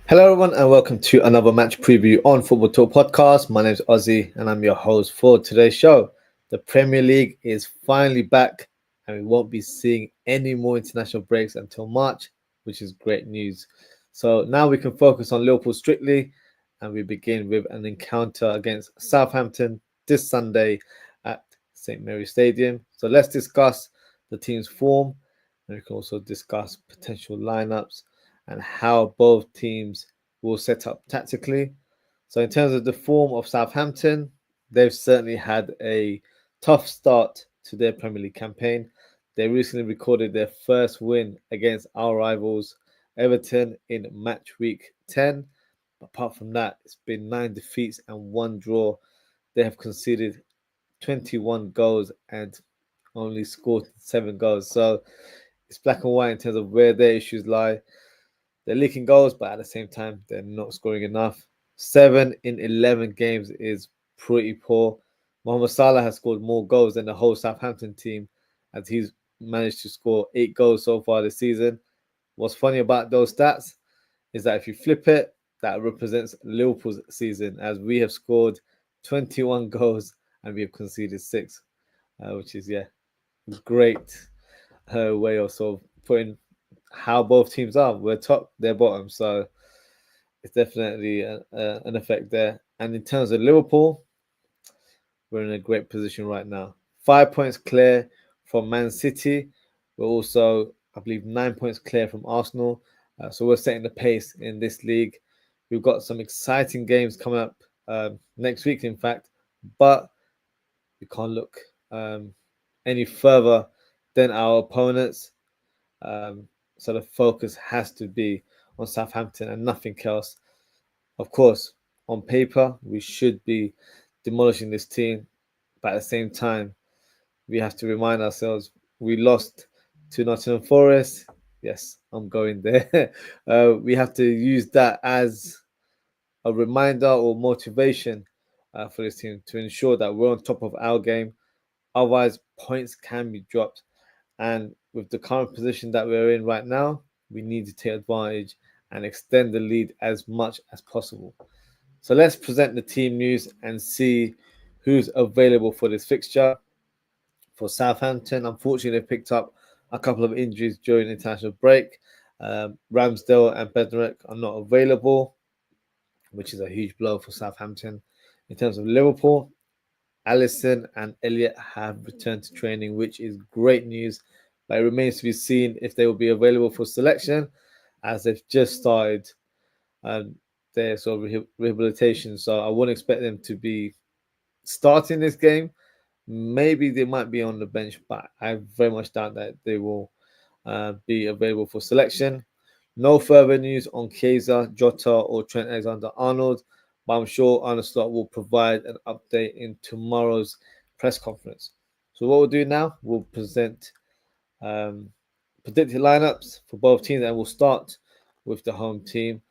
Hello everyone and welcome to another match preview on Football Talk Podcast. My name is Ozzie and I'm your host for today's show. The Premier League is finally back and we won't be seeing any more international breaks until March, which is great news. So now we can focus on Liverpool strictly and we begin with an encounter against Southampton this Sunday at St. Mary's Stadium. So let's discuss the team's form and we can also discuss potential lineups and how both teams will set up tactically. So in terms of the form of Southampton, they've certainly had a tough start to their Premier League campaign. They recently recorded their first win against our rivals, Everton, in Matchweek 10. Apart from that, it's been 9 defeats and 1 draw. They have conceded 21 goals and only scored 7 goals. So it's black and white in terms of where their issues lie. They're leaking goals, but at the same time, they're not scoring enough. 7 in 11 games is pretty poor. Mohamed Salah has scored more goals than the whole Southampton team, as he's managed to score 8 goals so far this season. What's funny about those stats is that if you flip it, that represents Liverpool's season, as we have scored 21 goals and we have conceded 6, which is, great way of sort of putting how both teams are. We're top, they're bottom, so it's definitely an effect there. And in terms of Liverpool, we're in a great position right now. 5 points clear from Man City. We're also, I believe, 9 points clear from Arsenal. So we're setting the pace in this league. We've got some exciting games coming up next week, in fact, but we can't look any further than our opponents. So the focus has to be on Southampton and nothing else. Of course, on paper, we should be demolishing this team. But at the same time, we have to remind ourselves we lost to Nottingham Forest. Yes, I'm going there. We have to use that as a reminder or motivation for this team to ensure that we're on top of our game. Otherwise, points can be dropped. And with the current position that we're in right now, we need to take advantage and extend the lead as much as possible. So let's present the team news and see who's available for this fixture. For Southampton, unfortunately, they picked up a couple of injuries during the international break. Ramsdale and Bednarek are not available, which is a huge blow for Southampton. In terms of Liverpool, Alisson and Elliott have returned to training, which is great news. But it remains to be seen if they will be available for selection, as they've just started their sort of rehabilitation. So I wouldn't expect them to be starting this game. Maybe they might be on the bench, but I very much doubt that they will be available for selection. No further news on Chiesa, Jota, or Trent Alexander-Arnold, but I'm sure Arne Slot will provide an update in tomorrow's press conference. So what we'll do now, we'll present predicted lineups for both teams, and we'll start with the home team,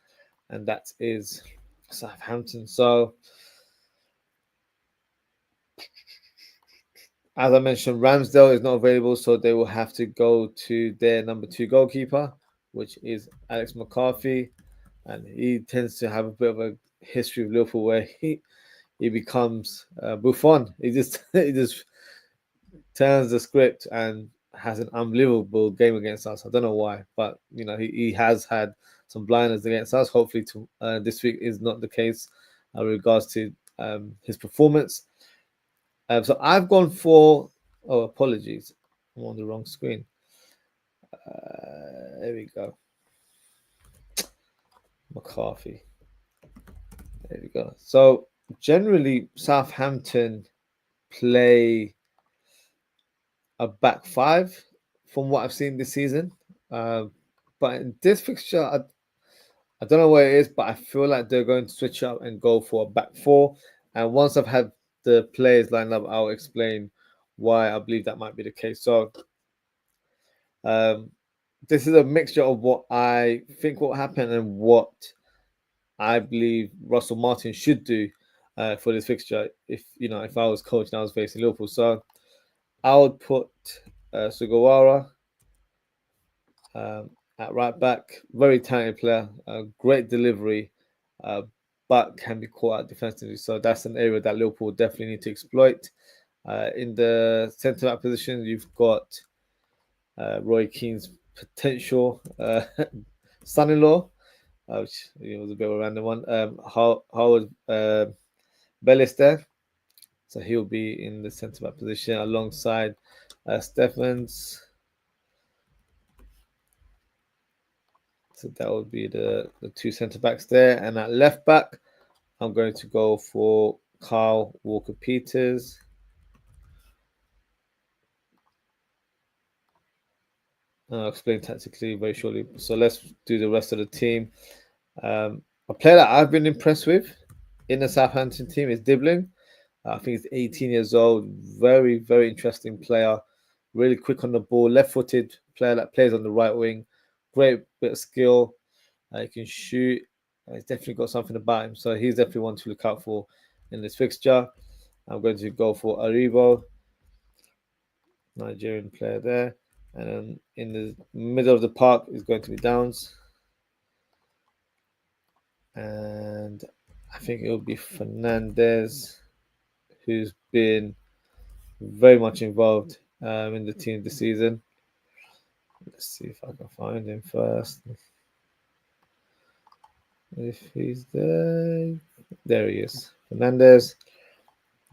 and that is Southampton. So, as I mentioned, Ramsdale is not available, so they will have to go to their number 2 goalkeeper, which is Alex McCarthy, and he tends to have a bit of a history of Liverpool where he becomes Buffon. He just turns the script and has an unbelievable game against us. I don't know why, but he has had some blinders against us. Hopefully, this week is not the case in regards to his performance. So I've gone for. Oh, apologies, I'm on the wrong screen. There we go. McCarthy. There we go. So generally, Southampton play a back five from what I've seen this season. But in this fixture, I don't know what it is, but I feel like they're going to switch up and go for a back four. And once I've had the players lined up, I'll explain why I believe that might be the case. So this is a mixture of what I think will happen and what I believe Russell Martin should do for this fixture. If I was coach and I was facing Liverpool, so I would put Sugawara at right back. Very talented player, great delivery, but can be caught out defensively. So that's an area that Liverpool definitely need to exploit. In the centre back position, you've got Roy Keane's potential son-in-law, which was a bit of a random one. Howard Bellis there. So he'll be in the centre back position alongside Stephens. So that would be the two centre backs there. And at left back, I'm going to go for Kyle Walker-Peters. I'll explain tactically very shortly. So let's do the rest of the team. A player that I've been impressed with in the Southampton team is Dibbling. I think he's 18 years old. Very, very interesting player. Really quick on the ball. Left-footed player that plays on the right wing. Great bit of skill. He can shoot. He's definitely got something about him. So he's definitely one to look out for in this fixture. I'm going to go for Aribo, Nigerian player there. And then in the middle of the park is going to be Downs. And I think it will be Fernandez, who's been very much involved in the team this season. Let's see if I can find him first. If he's there. There he is. Fernandez,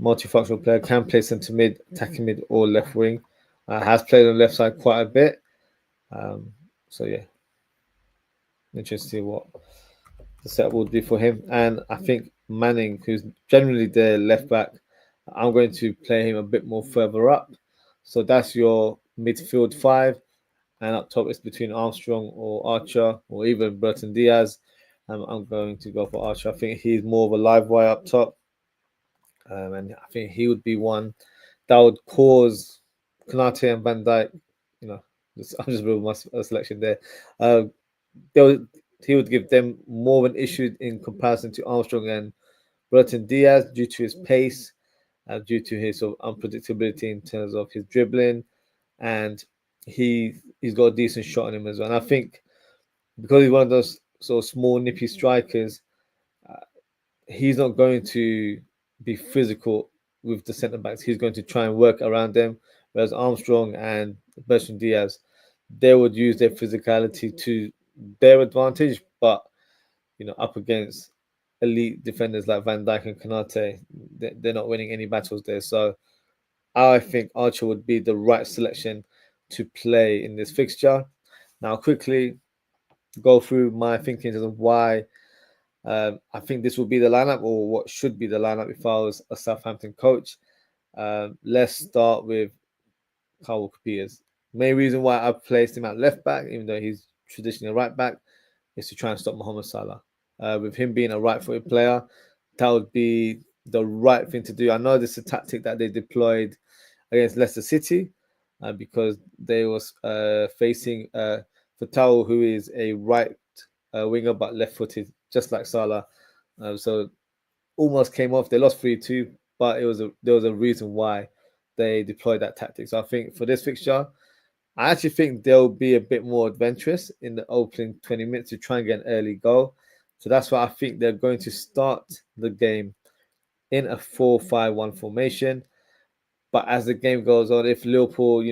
multifunctional player, can play centre mid, attacking mid, or left wing. Has played on the left side quite a bit. So yeah, interesting to see what the setup will do for him. And I think Manning, who's generally the left back, I'm going to play him a bit more further up. So that's your midfield five. And up top, it's between Armstrong or Archer or even Burton Diaz. I'm going to go for Archer. I think he's more of a live wire up top. And I think he would be one that would cause Konate and Van Dijk, I'm just ruling my selection there. He would give them more of an issue in comparison to Armstrong and Burton Diaz due to his pace, due to his sort of unpredictability in terms of his dribbling, and he's got a decent shot on him as well. And I think because he's one of those sort of small, nippy strikers, he's not going to be physical with the centre backs. He's going to try and work around them. Whereas Armstrong and Bertrand Diaz, they would use their physicality to their advantage, but up against elite defenders like Van Dijk and Konate, they're not winning any battles there. So I think Archer would be the right selection to play in this fixture. Now, quickly go through my thinking of why I think this will be the lineup, or what should be the lineup if I was a Southampton coach. Let's start with Kyle Walker-Peters. Main reason why I placed him at left back, even though he's traditionally a right back, is to try and stop Mohamed Salah. With him being a right-footed player, that would be the right thing to do. I know this is a tactic that they deployed against Leicester City because they was facing Fatal, who is a right winger but left-footed, just like Salah. So almost came off. They lost 3-2, but there was a reason why they deployed that tactic. So I think for this fixture, I actually think they'll be a bit more adventurous in the opening 20 minutes to try and get an early goal. So that's why I think they're going to start the game in a 4-5-1 formation. But as the game goes on, if Liverpool,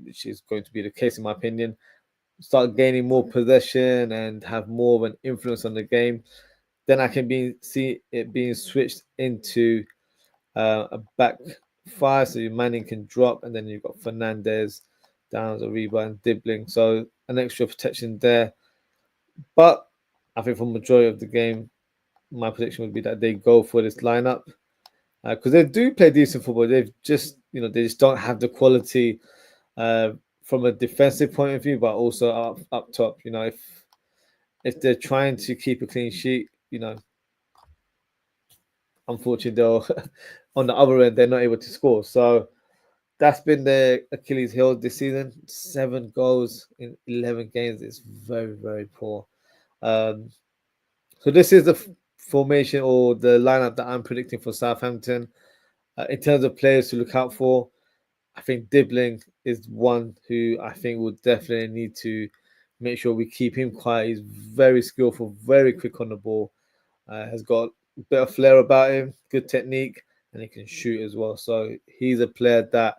which is going to be the case in my opinion, start gaining more possession and have more of an influence on the game, then I can see it being switched into a back five, so your Manning can drop, and then you've got Fernandez Downs, Ariba, and Dibbling. So an extra protection there. But I think for majority of the game, my prediction would be that they go for this lineup because they do play decent football. They've just, they just don't have the quality uh, from a defensive point of view, but also up top. If they're trying to keep a clean sheet, unfortunately, they'll on the other end they're not able to score. So that's been their Achilles heel this season. 7 goals in 11 games is very, very poor. Um, so this is the formation or the lineup that I'm predicting for Southampton. In terms of players to look out for, I think Dibbling is one who I think will definitely need to make sure we keep him quiet. He's very skillful, very quick on the ball, has got a bit of flair about him, good technique, and he can shoot as well. So he's a player that,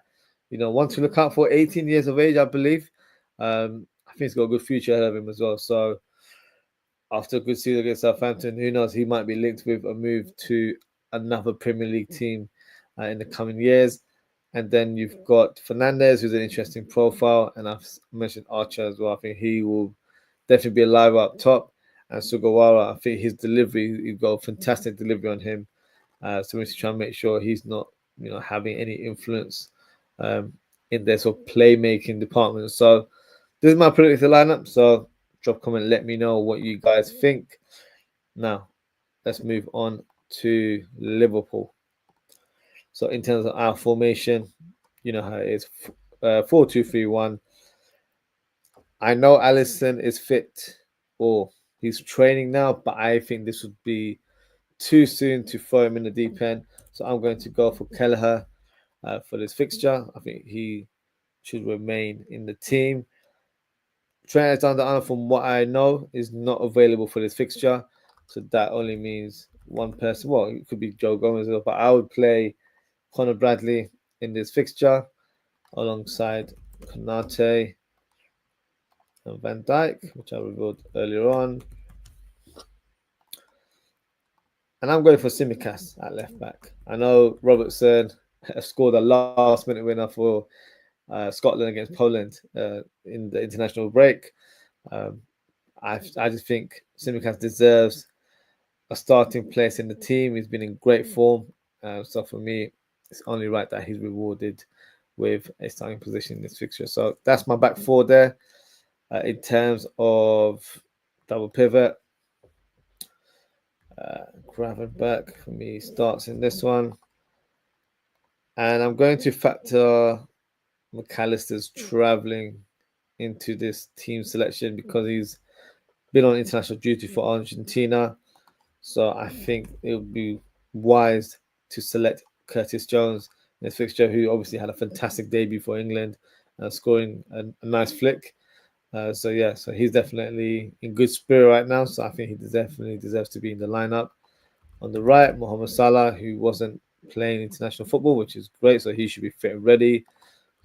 one to look out for. 18 years of age, I believe. I think he's got a good future ahead of him as well. So after a good season against Southampton, who knows, he might be linked with a move to another Premier League team in the coming years. And then you've got Fernandez, who's an interesting profile, and I've mentioned Archer as well. I think he will definitely be alive up top. And Sugawara, I think his delivery, you've got a fantastic delivery on him. So we need to try and make sure he's not, having any influence in their sort of playmaking department. So this is my predicted lineup. So drop a comment, let me know what you guys think. Now, let's move on to Liverpool. So in terms of our formation, you know how it is, 4-2-3-1. I know Alisson is fit or he's training now, but I think this would be too soon to throw him in the deep end. So I'm going to go for Kelleher for this fixture. I think he should remain in the team. Trent Alexander-Arnold, from what I know, is not available for this fixture. So that only means one person. Well, it could be Joe Gomez, but I would play Conor Bradley in this fixture alongside Konate and Van Dijk, which I revealed earlier on. And I'm going for Tsimikas at left back. I know Robertson scored a last-minute winner for Scotland against Poland in the international break. I just think Tsimikas deserves a starting place in the team. He's been in great form. So for me, it's only right that he's rewarded with a starting position in this fixture. So that's my back four there. In terms of double pivot, Gravenberch for me starts in this one. And I'm going to factor McAllister's travelling into this team selection because he's been on international duty for Argentina. So I think it would be wise to select Curtis Jones in this fixture, who obviously had a fantastic debut for England, scoring a nice flick. So he's definitely in good spirit right now. So I think he definitely deserves to be in the lineup. On the right, Mohamed Salah, who wasn't playing international football, which is great. So he should be fit and ready.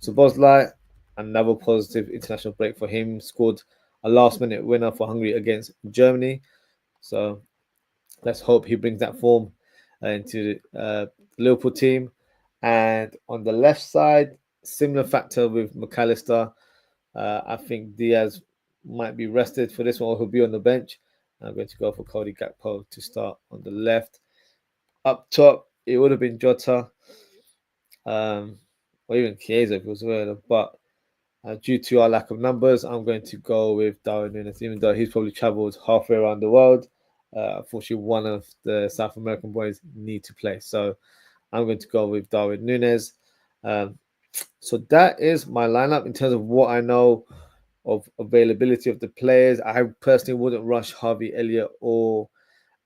Szoboszlai, another positive international break for him. Scored a last-minute winner for Hungary against Germany. So let's hope he brings that form into the Liverpool team. And on the left side, similar factor with McAllister. I think Diaz might be rested for this one, or he'll be on the bench. I'm going to go for Cody Gakpo to start on the left. Up top, it would have been Jota, or even Chiesa if it was available. But due to our lack of numbers, I'm going to go with Darwin Núñez, even though he's probably travelled halfway around the world. Unfortunately, one of the South American boys need to play. So I'm going to go with Darwin Núñez. So that is my lineup in terms of what I know of availability of the players. I personally wouldn't rush Harvey Elliott or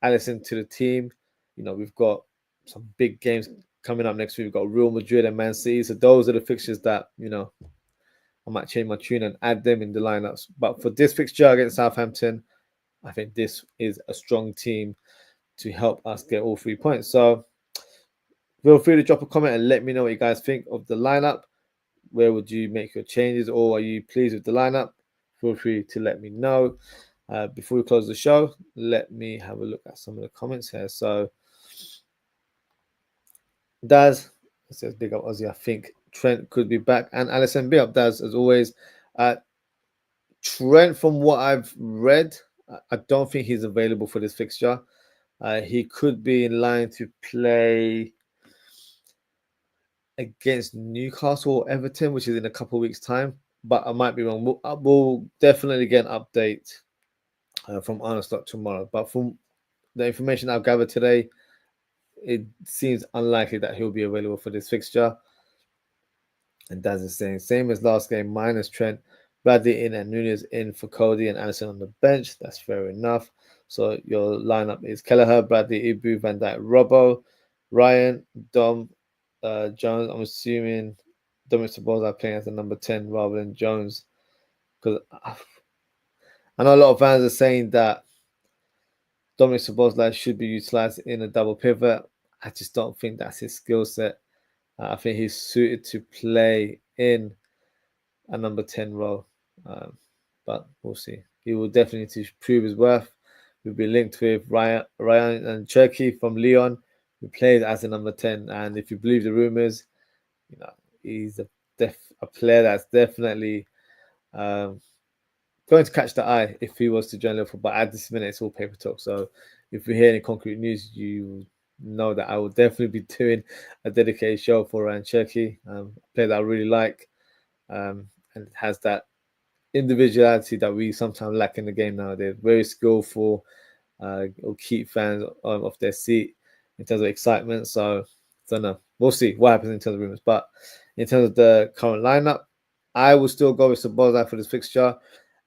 Alisson to the team. We've got some big games coming up next week. We've got Real Madrid and Man City. So those are the fixtures that, I might change my tune and add them in the lineups. But for this fixture against Southampton, I think this is a strong team to help us get all 3 points. So feel free to drop a comment and let me know what you guys think of the lineup. Where would you make your changes, or are you pleased with the lineup? Feel free to let me know. Before we close the show, let me have a look at some of the comments here. So Daz says, big up Ozzie. I think Trent could be back, and Alisson. Big up Daz as always. Trent, from what I've read, I don't think he's available for this fixture. He could be in line to play against Newcastle or Everton, which is in a couple of weeks' time. But I might be wrong. We'll definitely get an update from Arnold Stock tomorrow. But from the information I've gathered today, it seems unlikely that he'll be available for this fixture. And Daz is saying, same as last game, minus Trent, Bradley in and Nunes in for Cody and Alisson on the bench. That's fair enough. So your lineup is Kelleher, Bradley, Ibu, Van Dijk, Robbo, Ryan, Dom, Jones. I'm assuming Dominic Szoboszlai playing as a number 10 rather than Jones. Because I know a lot of fans are saying that Dominic Szoboszlai should be utilised in a double pivot. I just don't think that's his skill set. I think he's suited to play in a number 10 role. But we'll see. He will definitely need to prove his worth. We'll be linked with Ryan and Cherky from Lyon, who played as a number 10. And if you believe the rumours, he's a player that's definitely going to catch the eye if he was to join Liverpool. But at this minute, it's all paper talk. So if we hear any concrete news, you know that I will definitely be doing a dedicated show for Ryan Cherky, a player that I really like, and has that individuality that we sometimes lack in the game nowadays. Very skillful, will keep fans off their seat in terms of excitement. So I don't know. We'll see what happens in terms of rumors. But in terms of the current lineup, I will still go with Szoboszlai for this fixture,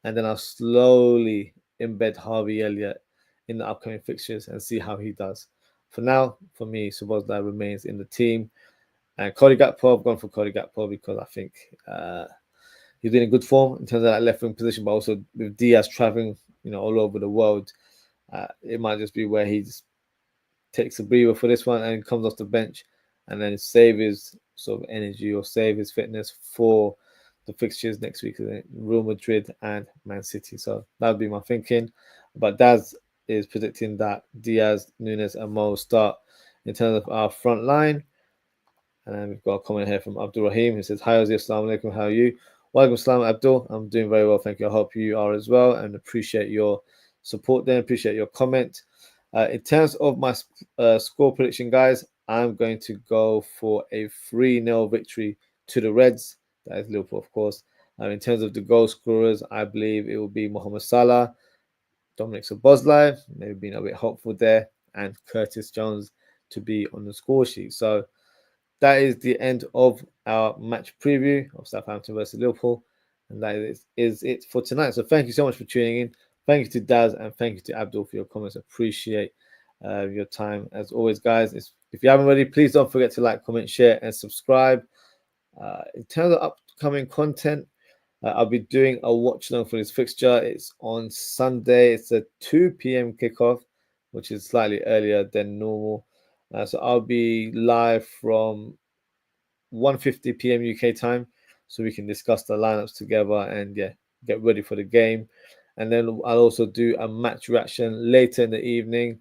and then I'll slowly embed Harvey Elliott in the upcoming fixtures and see how he does. For now, for me, Szoboszlai remains in the team. And Cody Gakpo, I've gone for Cody Gakpo because I think he's been in good form in terms of that left wing position, but also with Diaz traveling, all over the world, it might just be where he just takes a breather for this one and comes off the bench and then save his sort of energy or save his fitness for the fixtures next week, Real Madrid and Man City. So that would be my thinking. But Daz is predicting that Diaz, Nunes, and Mo start in terms of our front line. And we've got a comment here from Abdul Rahim who says, hi Ozzie, assalamu alaikum, how are you? Walaikum assalam, Abdul. I'm doing very well, thank you. I hope you are as well, and appreciate your support there, appreciate your comment. In terms of my score prediction, guys, I'm going to go for a 3-0 victory to the Reds. That is Liverpool, of course. In terms of the goal scorers, I believe it will be Mohamed Salah, Dominic Szoboszlai, maybe being a bit hopeful there, and Curtis Jones to be on the score sheet. So that is the end of our match preview of Southampton versus Liverpool. And that is it for tonight. So thank you so much for tuning in. Thank you to Daz and thank you to Abdul for your comments. Appreciate your time. As always, guys, if you haven't already, please don't forget to like, comment, share, and subscribe. In terms of upcoming content, I'll be doing a watch along for this fixture. It's on Sunday. It's a 2 p.m. kickoff, which is slightly earlier than normal. So I'll be live from 1:50 p.m. UK time, so we can discuss the lineups together and get ready for the game. And then I'll also do a match reaction later in the evening,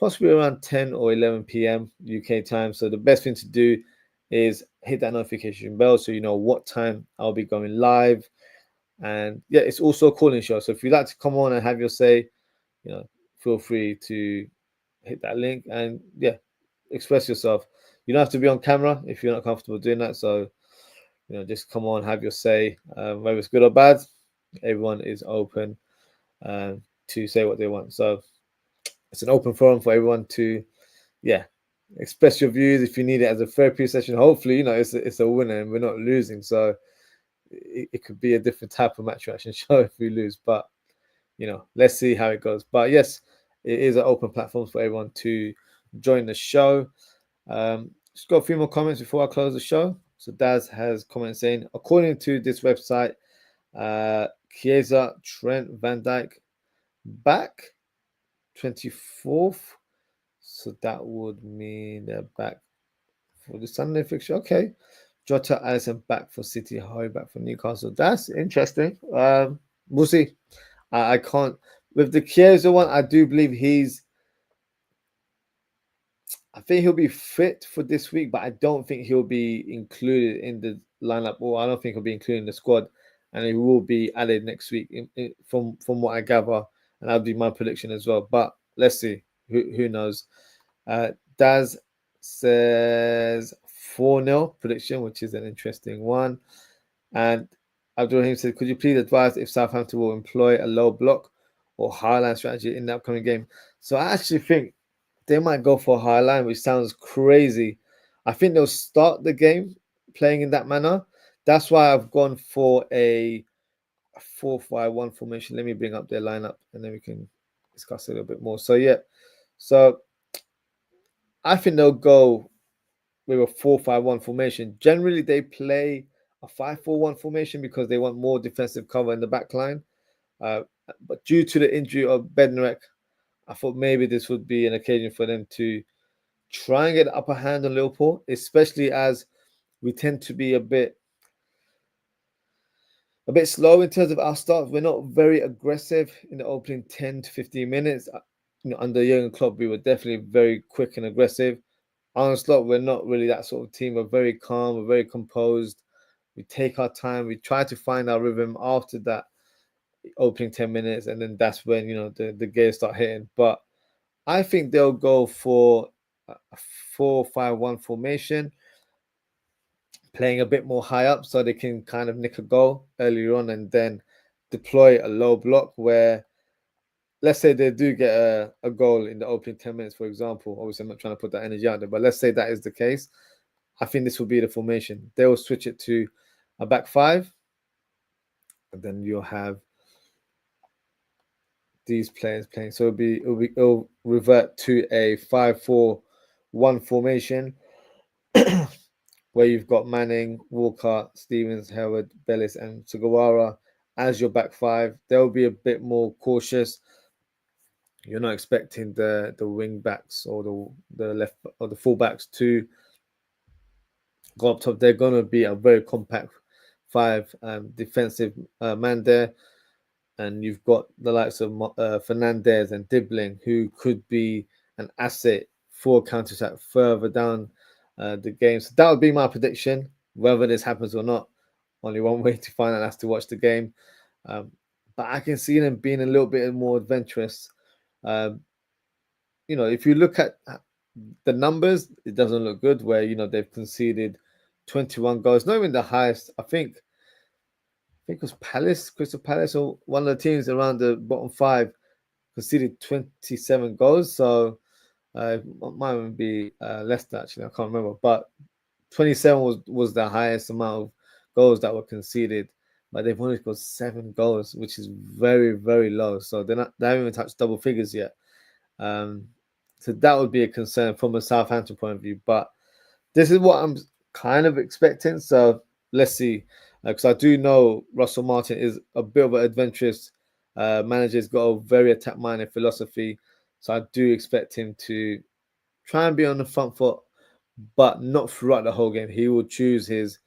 possibly around 10 or 11 p.m. UK time. So the best thing to do is hit that notification bell so you know what time I'll be going live. And it's also a calling show. So if you'd like to come on and have your say, feel free to hit that link and express yourself. You don't have to be on camera if you're not comfortable doing that. So, just come on, have your say. Whether it's good or bad, everyone is open to say what they want. So it's an open forum for everyone to, express your views if you need it as a therapy session. Hopefully, it's a winner and we're not losing. So it could be a different type of match reaction show if we lose. But, let's see how it goes. But yes, it is an open platform for everyone to join the show. Just got a few more comments before I close the show. So Daz has comments saying, according to this website, Chiesa, Trent, Van Dijk back 24th. So that would mean they're back for the Sunday fixture. Okay. Jota, Alisson back for City, Harry back for Newcastle. That's interesting. We'll see. I can't. With the Chiesa one, I do believe he's I think he'll be fit for this week, but I don't think he'll be included in the lineup, or I don't think he'll be included in the squad, and he will be added next week, from what I gather, and that'll be my prediction as well. But let's see, who knows? Daz says 4-0 prediction, which is an interesting one, and Abdulrahim said, "Could you please advise if Southampton will employ a low block or high line strategy in the upcoming game?" So I actually think they might go for a high line, which sounds crazy. I think they'll start the game playing in that manner. That's why I've gone for a 4-5-1 formation. Let me bring up their lineup and then we can discuss it a little bit more. So yeah, so I think they'll go with a 4-5-1 formation. Generally, they play a 5-4-1 formation because they want more defensive cover in the back line. But due to the injury of Bednarek, I thought maybe this would be an occasion for them to try and get the upper hand on Liverpool, especially as we tend to be a bit slow in terms of our start. We're not very aggressive in the opening 10 to 15 minutes. Under Jurgen Klopp, we were definitely very quick and aggressive. On Slot, we're not really that sort of team. We're very calm, we're very composed. We take our time. We try to find our rhythm after that opening 10 minutes, and then that's when the gears start hitting. But I think they'll go for a 4-5-1 formation, playing a bit more high up so they can kind of nick a goal earlier on and then deploy a low block where, let's say they do get a goal in the opening 10 minutes, for example. Obviously, I'm not trying to put that energy out there, but let's say that is the case. I think this will be the formation. They will switch it to a back five, and then you'll have these players playing. So it'll revert to a 5-4-1 formation where you've got Manning, Walker, Stevens, Howard, Bellis, and Sugawara as your back five. They'll be a bit more cautious. You're not expecting the wing backs or the left or the full backs to go up top. They're going to be a very compact five defensive man there. And you've got the likes of Fernandez and Dibbling, who could be an asset for counter-attack further down the game. So that would be my prediction. Whether this happens or not, only one way to find out, that's to watch the game. But I can see them being a little bit more adventurous. If you look at the numbers, it doesn't look good. Where they've conceded 21 goals, not even the highest. I think it was Crystal Palace, or one of the teams around the bottom five, conceded 27 goals. So it might even be less than, actually. I can't remember. But 27 was the highest amount of goals that were conceded. But they've only got 7 goals, which is very, very low. So they haven't even touched double figures yet. So that would be a concern from a Southampton point of view. But this is what I'm kind of expecting. So let's see. Because I do know Russell Martin is a bit of an adventurous manager. He's got a very attack-minded philosophy. So I do expect him to try and be on the front foot, but not throughout the whole game. He will choose his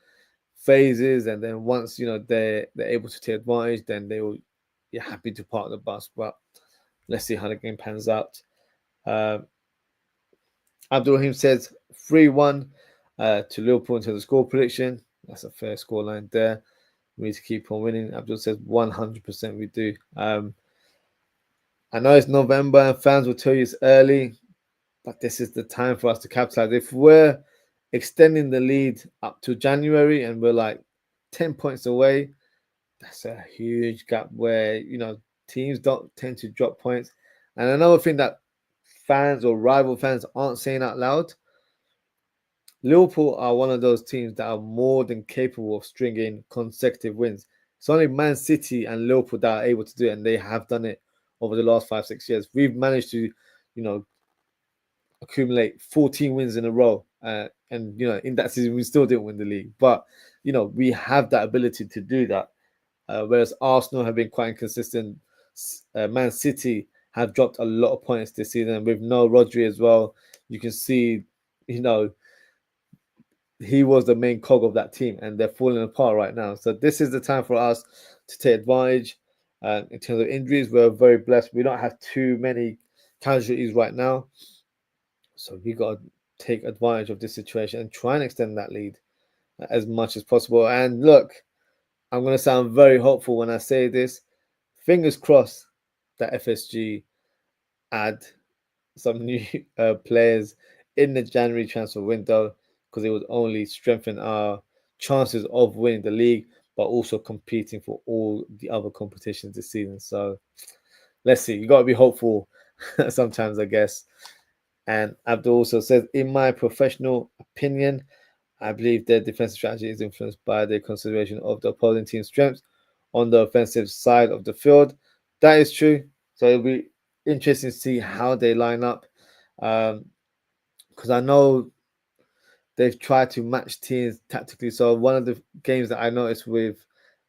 phases, and then once they're able to take advantage, then they will be happy to park the bus. But let's see how the game pans out. Abdulrahim says 3-1 to Liverpool into the score prediction. That's a fair scoreline there. We need to keep on winning. Abdul says 100% we do. I know it's November and fans will tell you it's early, but this is the time for us to capitalize. If we're extending the lead up to January and we're like 10 points away, that's a huge gap where, teams don't tend to drop points. And another thing that fans or rival fans aren't saying out loud, Liverpool are one of those teams that are more than capable of stringing consecutive wins. It's only Man City and Liverpool that are able to do it, and they have done it over the last 5-6 years. We've managed to, accumulate 14 wins in a row. And, in that season, we still didn't win the league. But, we have that ability to do that. Whereas Arsenal have been quite inconsistent. Man City have dropped a lot of points this season. With no Rodri as well, you can see, he was the main cog of that team, and they're falling apart right now. So this is the time for us to take advantage. In terms of injuries, we're very blessed. We don't have too many casualties right now. So we got to take advantage of this situation and try and extend that lead as much as possible. And look, I'm going to sound very hopeful when I say this. Fingers crossed that FSG add some new players in the January transfer window, because it would only strengthen our chances of winning the league, but also competing for all the other competitions this season. So let's see. You got to be hopeful sometimes, I guess. And Abdul also says, in my professional opinion, I believe their defensive strategy is influenced by their consideration of the opposing team's strengths on the offensive side of the field. That is true. So it'll be interesting to see how they line up. Because I know they've tried to match teams tactically. So one of the games that I noticed with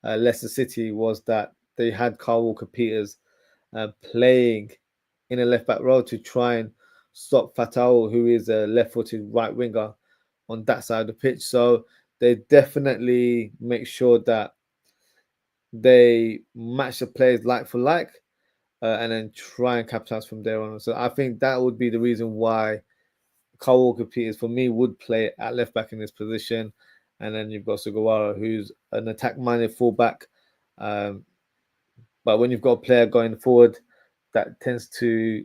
Leicester City was that they had Carl Walker-Peters playing in a left-back role to try and stop Fatal, who is a left-footed right winger on that side of the pitch. So they definitely make sure that they match the players like for like, and then try and capitalize from there on. So I think that would be the reason why Carl Walker-Peters, for me, would play at left back in this position. And then you've got Sugawara, who's an attack-minded fullback. But when you've got a player going forward, that tends to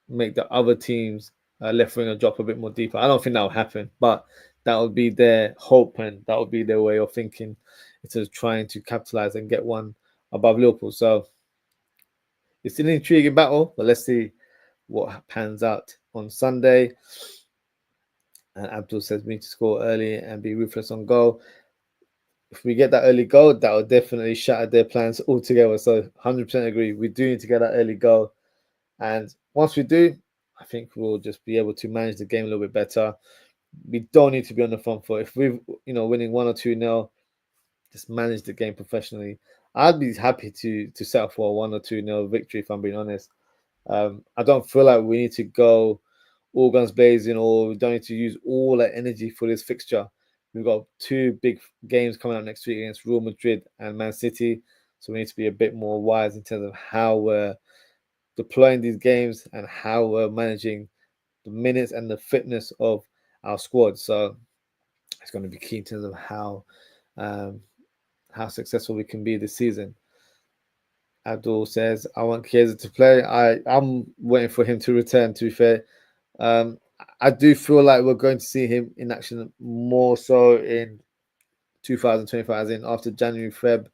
make the other team's left winger drop a bit more deeper. I don't think that will happen, but that would be their hope, and that would be their way of thinking, instead of trying to capitalize and get one above Liverpool. So it's an intriguing battle, but let's see what pans out on Sunday. And Abdul says we need to score early and be ruthless on goal. If we get that early goal, that will definitely shatter their plans altogether. So 100% agree. We do need to get that early goal. And once we do, I think we'll just be able to manage the game a little bit better. We don't need to be on the front foot. If we're winning 1 or 2-0, just manage the game professionally. I'd be happy to settle for a 1 or 2-0 victory, if I'm being honest. I don't feel like we need to go all guns blazing, or we don't need to use all that energy for this fixture. We've got 2 big games coming up next week against Real Madrid and Man City. So we need to be a bit more wise in terms of how we're deploying these games and how we're managing the minutes and the fitness of our squad. So it's going to be key in terms of how successful we can be this season. Abdul says, I want Chiesa to play. I'm waiting for him to return, to be fair. I do feel like we're going to see him in action more so in 2025, as in after January, Feb.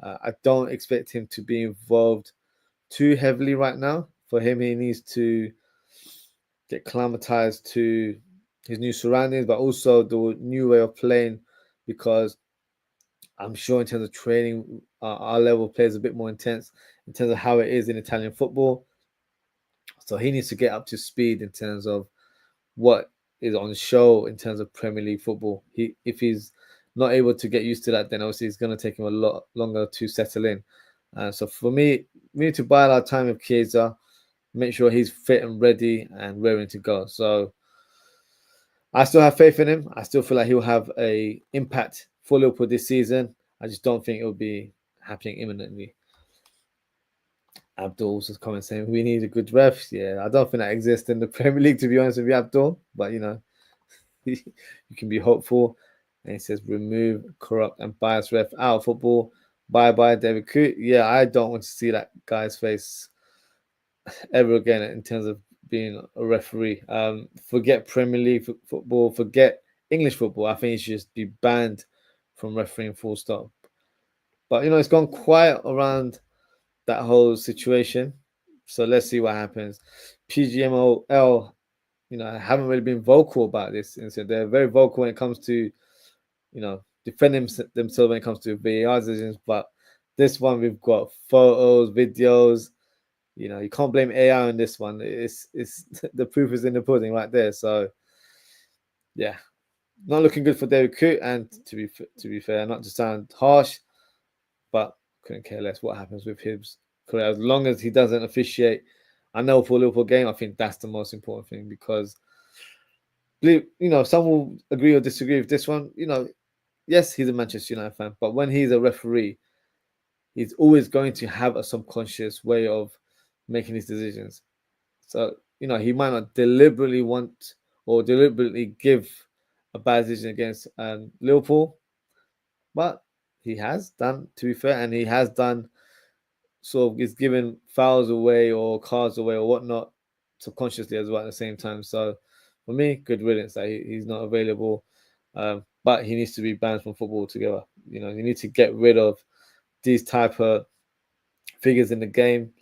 I don't expect him to be involved too heavily right now. For him, he needs to get acclimatized to his new surroundings, but also the new way of playing, because I'm sure in terms of training, our level of play is a bit more intense in terms of how it is in Italian football. So he needs to get up to speed in terms of what is on show in terms of Premier League football. If he's not able to get used to that, then obviously it's going to take him a lot longer to settle in. So for me, we need to buy our time with Chiesa, make sure he's fit and ready and raring to go. So I still have faith in him. I still feel like he'll have an impact for Liverpool this season. I just don't think it'll be happening imminently. Abdul's just comment saying we need a good ref. Yeah, I don't think that exists in the Premier League, to be honest with you, Abdul. But you can be hopeful. And he says remove corrupt and biased ref out of football. Bye bye, David Coote. Yeah, I don't want to see that guy's face ever again in terms of being a referee. Forget Premier League football, forget English football. I think he should just be banned from refereeing, full stop. But it's gone quiet around that whole situation. So let's see what happens. PGMOL, haven't really been vocal about this. And so they're very vocal when it comes to, defending themselves when it comes to VAR decisions. But this one, we've got photos, videos. You can't blame AI on this one. It's the proof is in the pudding right there. So yeah, not looking good for David Coote. And to be fair, not to sound harsh, but couldn't care less what happens with his career as long as he doesn't officiate. I know for a Liverpool game, I think that's the most important thing, because some will agree or disagree with this one. Yes, he's a Manchester United fan, but when he's a referee, he's always going to have a subconscious way of making his decisions. So, he might not deliberately want or deliberately give a bad decision against Liverpool. But he has done, to be fair, and he has done sort of is giving fouls away or cards away or whatnot subconsciously as well at the same time. So for me, good riddance that he's not available. But he needs to be banned from football altogether. You know, you need to get rid of these type of figures in the game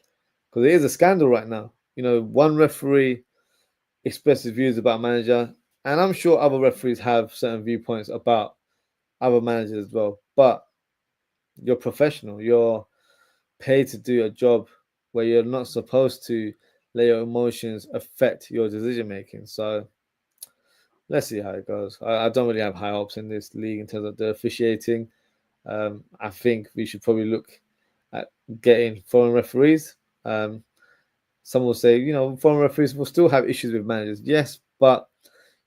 because it is a scandal right now. You know, one referee expresses views about manager, and I'm sure other referees have certain viewpoints about other managers as well. But you're professional. You're paid to do a job where you're not supposed to let your emotions affect your decision making. So let's see how it goes. I don't really have high hopes in this league in terms of the officiating. I think we should probably look at getting foreign referees. Some will say, you know, foreign referees will still have issues with managers. Yes, but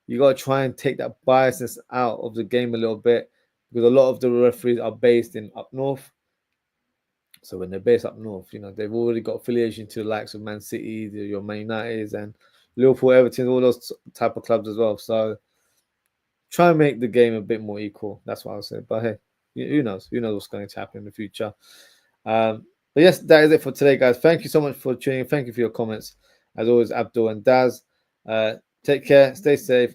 you got to try and take that biasness out of the game a little bit because a lot of the referees are based in up north. So when they're based up north, you know, they've already got affiliation to the likes of Man City, your Man United, and Liverpool, Everton, all those type of clubs as well. So try and make the game a bit more equal. That's what I'll say. But hey, who knows? Who knows what's going to happen in the future? But yes, that is it for today, guys. Thank you so much for tuning in. Thank you for your comments. As always, Abdul and Daz. Take care, stay safe,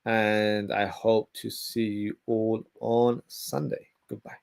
and I hope to see you all on Sunday. Goodbye.